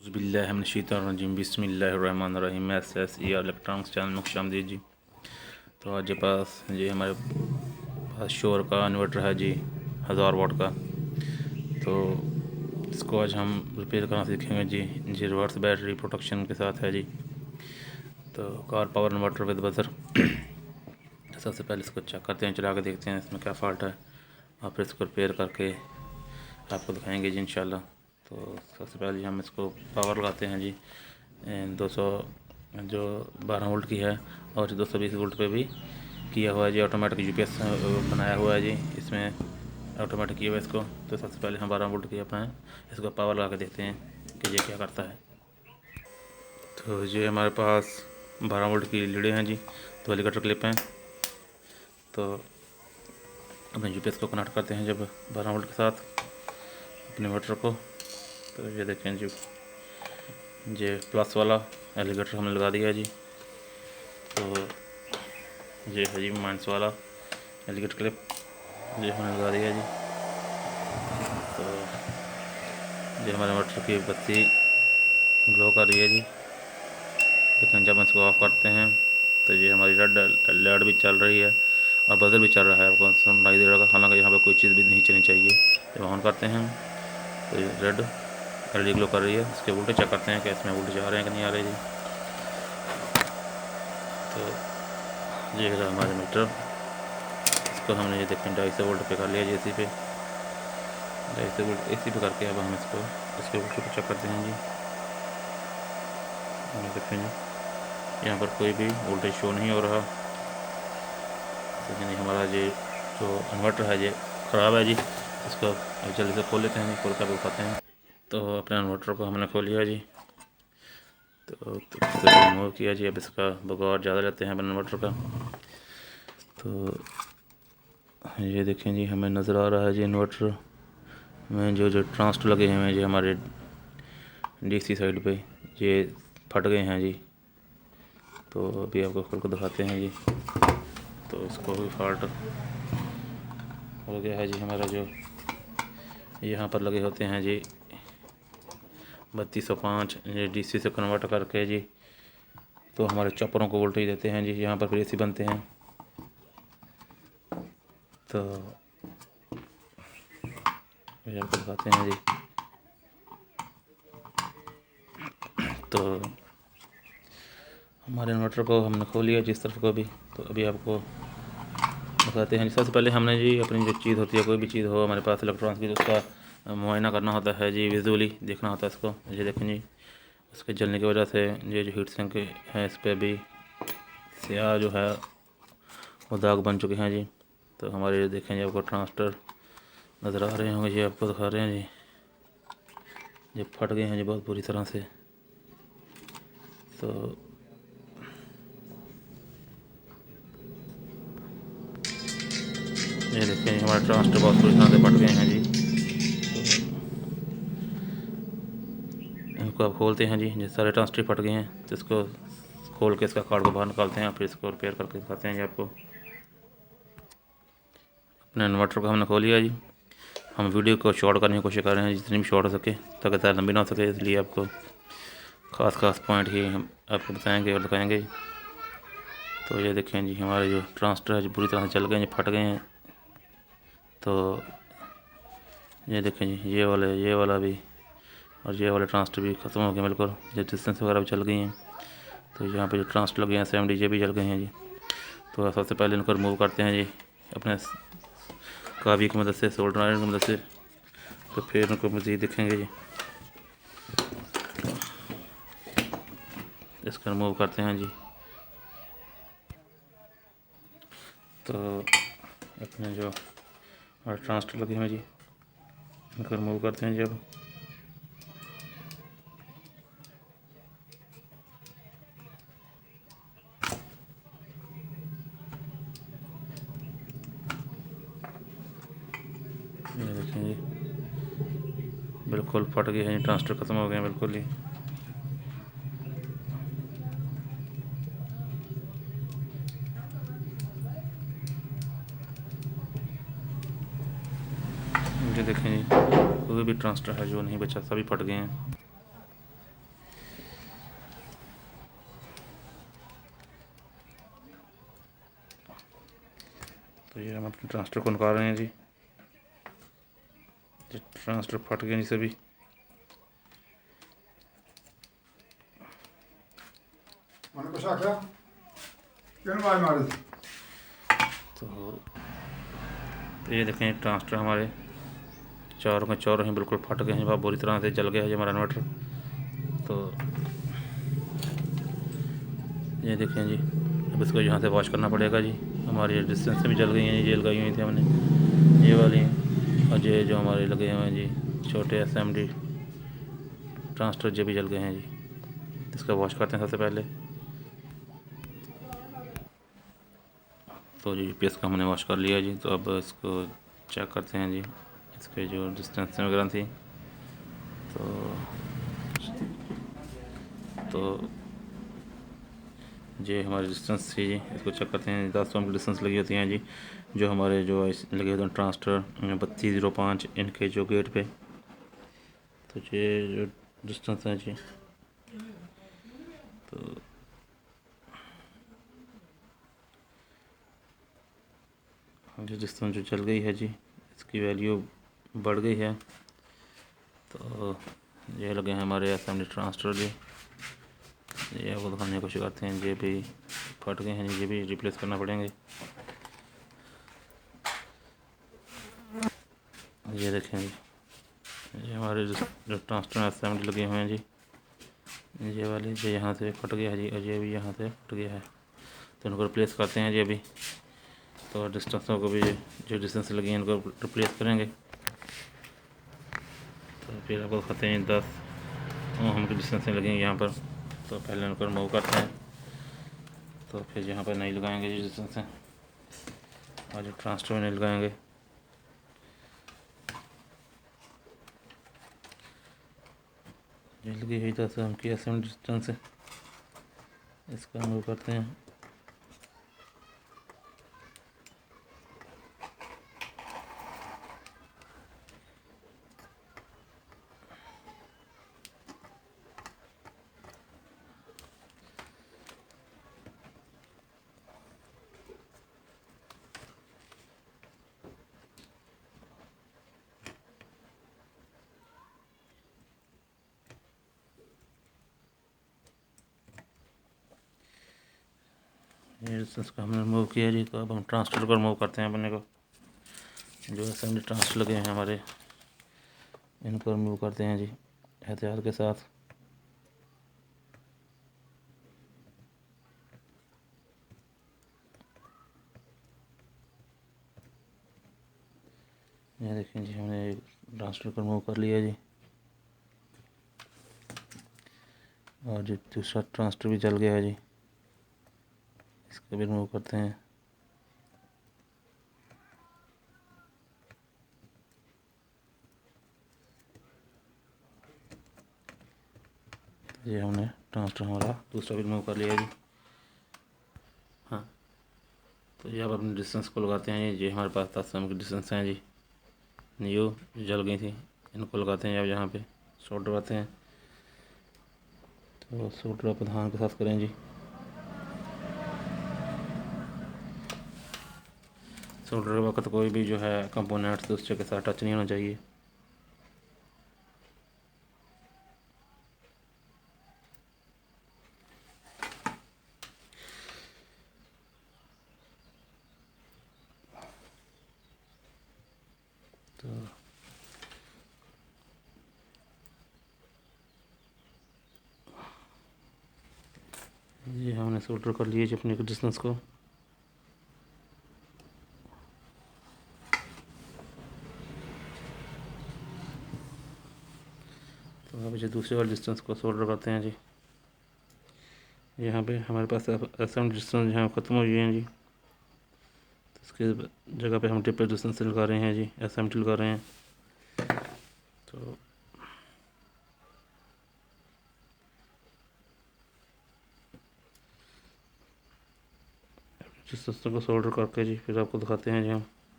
बिस्मिल्लाहिर्रहमानिर्रहीम बिस्मिल्लाहिर्रहमानिर्रहीम SSE electronics channel में खुशामदीद जी। तो आज के पास जी हमारे पास शोर का इन्वर्टर है जी 1000 वाट का। तो इसको आज हम रिपेयर करना सीखेंगे जी रिवर्स बैटरी प्रोटेक्शन के साथ है जी। तो car power inverter with buzzer. सबसे पहले इसको चेक करते हैं, चला के देखते हैं इसमें क्या फ़ॉल्ट है और फिर इसको रिपेयर करके आपको दिखाएंगे जी इंशाल्लाह। तो सबसे पहले हम इसको पावर लगाते हैं जी 200 जो 12 वोल्ट की है और 220 वोल्ट पे भी किया हुआ है जी। ऑटोमेटिक यूपीएस बनाया हुआ है जी, इसमें ऑटोमेटिक किया हुआ है इसको। तो सबसे पहले हम 12 वोल्ट की अपना इसको पावर लगा के देखते हैं कि ये क्या करता है। तो ये हमारे पास 12 वोल्ट की लीडें हैं जी, तो एलिगेटर क्लिप हैं। तो अपने यूपीएस को कनेक्ट करते हैं जब 12 वोल्ट के साथ अपने इन्वर्टर को। तो ये देखें जी, ये प्लस वाला एलिगेटर हमने लगा दिया जी। तो ये है जी माइनस वाला एलिगेटर क्लिप, ये हमने लगा दिया जी। तो ये हमारे इन्वर्टर की बत्ती ग्लो कर रही है जी। लेकिन जब हम इसको ऑफ करते हैं तो ये हमारी रेड लाइट भी चल रही है और बजर भी चल रहा है, आपको सुनाई दे रहा है। हालांकि यहाँ पर कोई चीज़ भी नहीं चलनी चाहिए। जब ऑन करते हैं तो ये रेड एलईडी ग्लो कर रही है। इसके वोल्टेज चेक करते हैं कि इसमें वोल्टेज आ रहे हैं कि नहीं आ रहे जी। तो ये है हमारे मीटर, इसको हमने ये देखें 250 वोल्ट पे कर लिया जी। एसी पे 250 वोल्ट एसी पे करके अब हम इसके वोल्टेज को चेक करते हैं जी। ये देखें जी, यहाँ पर कोई भी वोल्टेज शो नहीं हो रहा। तो यानी हमारा ये जो इन्वर्टर है ये ख़राब है जी। इसको जल्दी से खोल लेते हैं जी, खोल कर उठाते हैं। तो अपने इन्वर्टर को हमने खोल लिया जी। तो रिमूव किया जी। अब इसका बगौर ज़्यादा लेते हैं अपने इन्वर्टर का। तो ये देखें जी, हमें नज़र आ रहा है जी इन्वर्टर में जो ट्रांजिस्टर लगे हुए हैं जी हमारे डीसी साइड पे, ये फट गए हैं जी। तो अभी आपको खोल कर दिखाते हैं जी। तो इसको भी फॉल्ट हो गया है जी। हमारा जो यहाँ पर लगे होते हैं जी 3205 ये डीसी से कन्वर्ट करके जी, तो हमारे चॉपरों को वोल्टेज देते हैं जी। यहाँ पर फिर एसी बनते हैं। तो ये आपको दिखाते हैं जी। तो हमारे इन्वर्टर को हमने खोल लिया जिस तरफ को भी। तो अभी आपको दिखाते हैं। सबसे पहले हमने जी अपनी जो चीज़ होती है, कोई भी चीज़ हो हमारे पास इलेक्ट्रॉनिक्स की, तो उसका मुआयना करना होता है जी, विजुअली देखना होता है इसको। ये देखें जी, उसके जलने की वजह से ये जो हीट सिंक है इस पर भी स्याह जो है वो दाग बन चुके हैं जी। तो हमारे देखें जी, आपको ट्रांजिस्टर नज़र आ रहे होंगे जी, आपको दिखा रहे हैं जी, ये फट गए हैं जी बहुत बुरी तरह से। तो ये देखें जी, हमारे ट्रांजिस्टर बहुत बुरी तरह से फट गए हैं जी। तो इनको आप खोलते हैं जी, ये सारे ट्रांजिस्टर फट गए हैं। तो इसको खोल के इसका कार्ड को बाहर निकालते हैं, फिर इसको रिपेयर करके दिखाते हैं जी आपको। अपने इन्वर्टर को हमने खोल लिया जी। हम वीडियो को शॉर्ट करने की कोशिश कर रहे हैं जितनी भी शॉर्ट हो सके, ताकि तार लंबी ना हो सके, इसलिए आपको ख़ास पॉइंट ही हम आपको बताएंगे और दिखाएंगे। तो ये देखें जी, हमारे जो ट्रांजिस्टर है जो पूरी तरह से चल गए हैं, फट गए हैं। तो ये देखें जी, ये वाला भी और ये वाले ट्रांजिस्टर भी ख़त्म हो गए बिल्कुल, जो डिस्टेंस वगैरह भी चल गई हैं। तो यहाँ पे जो ट्रांजिस्टर लगे हैं 70 ये भी चल गए हैं जी। तो सबसे पहले इनको रिमूव करते हैं जी अपने कावी की मदद से, सोल्डर आयरन की मदद से। तो फिर उनको मज़ीद देखेंगे जी। इसको रिमूव करते हैं जी। तो अपने जो ट्रांजिस्टर लगे हैं जी इनको रिमूव करते हैं जब। ये देखें जी, बिल्कुल फट गए हैं, ट्रांजिस्टर ख़त्म हो गए हैं बिल्कुल ही। ये देखें जी, कोई भी ट्रांजिस्टर है जो नहीं बचा, सभी फट गए हैं। तो ये हम अपने ट्रांजिस्टर को निकाल रहे हैं जी। ट्रांजिस्टर फट गए जी सभी। तो ये देखें ट्रांजिस्टर हमारे चारों के चारों ही बिल्कुल फट गए हैं, बुरी तरह से जल गया है हमारा इन्वर्टर। तो ये देखें जी, अब इसको यहाँ से वॉश करना पड़ेगा जी। हमारी डिस्टेंस से भी जल गई हैं, ये लगाई हुई थी हमने, ये वाली हैं। और ये जो हमारे लगे हुए हैं जी छोटे SMD ट्रांजिस्टर, ये भी जल गए हैं जी। इसका वॉश करते हैं सबसे पहले। तो जी UPS का हमने वॉश कर लिया जी। तो अब इसको चेक करते हैं जी, इसके जो डिस्टेंस वगैरह थी। तो ये हमारी डिस्टेंस थी जी, इसको चेक करते हैं। 10 ओम की डिस्टेंस लगी होती हैं जी, जो हमारे जो लगे होते हैं ट्रांजिस्टर 3205 इनके जो गेट पे। तो ये जो डिस्टेंस है जी, तो जो डिस्टेंस जो चल गई है जी, इसकी वैल्यू बढ़ गई है। तो ये लगे हैं हमारे SMD ट्रांजिस्टर जी, ये आपको दिखाने की कोशिश करते हैं। ये भी फट गए हैं, ये भी रिप्लेस करना पड़ेंगे। ये देखें जी, ये हमारे जो ट्रांजिस्टर SMD लगे हुए हैं जी, ये वाले जो यहाँ से फट गया है जी, और ये भी यहाँ से फट गया है। तो इनको रिप्लेस करते हैं जी अभी। तो डिस्टेंसों को भी, जो डिस्टेंस लगी हैं इनको रिप्लेस करेंगे। तो फिर आपको दिखाते हैं 10 ओम की डिस्टेंस लगेंगे यहाँ पर। तो पहले इनको रिमूव करते हैं, तो फिर यहाँ पर नहीं लगाएंगे जी डिस्टेंस है, और जो ट्रांजिस्टर में नहीं लगाएंगे। ये लगी हुई 10 ओम की SMD डिस्टेंस है, इसका रिमूव करते हैं। ये डिस्टेंस को हमने रिमूव किया जी। तो अब हम ट्रांजिस्टर को रिमूव करते हैं अपने को। जो SMD ट्रांजिस्टर लगे हैं हमारे, इनको रिमूव करते हैं जी एहतियात के साथ। ये देखें जी, हमने ट्रांजिस्टर को रिमूव कर लिया जी, और जो दूसरा ट्रांजिस्टर भी जल गया है जी, इसको भी रिमूव करते हैं। तो ये हमने ट्रांजिस्टर हमारा दूसरा भी रिमूव कर लिया जी। हाँ, तो ये अब अपने डिस्टेंस को लगाते हैं। ये हमारे पास 10 ओम की डिस्टेंस हैं जी, न्यू जल गई थी, इनको लगाते हैं अब यहाँ पे सोल्डर करते हैं। तो सोल्डर आप ध्यान के साथ करें जी। सोल्डर के वक्त कोई भी जो है कंपोनेंट्स दूसरे के साथ टच नहीं होना चाहिए। तो ये हमने सोल्डर कर लिए जी अपने डिस्टेंस को। तो अब जो दूसरे वाले डिस्टेंस को सोल्डर करते हैं जी। यहाँ पे हमारे पास SMD डिस्टेंस यहाँ ख़त्म हो गई हैं जी, तो इसके जगह पे हम ट्रिपल डिस्टेंस लगा रहे हैं जी, SMD लगा रहे हैं। तो डिस्टेंस को सोल्डर करके जी फिर आपको दिखाते हैं जी हम।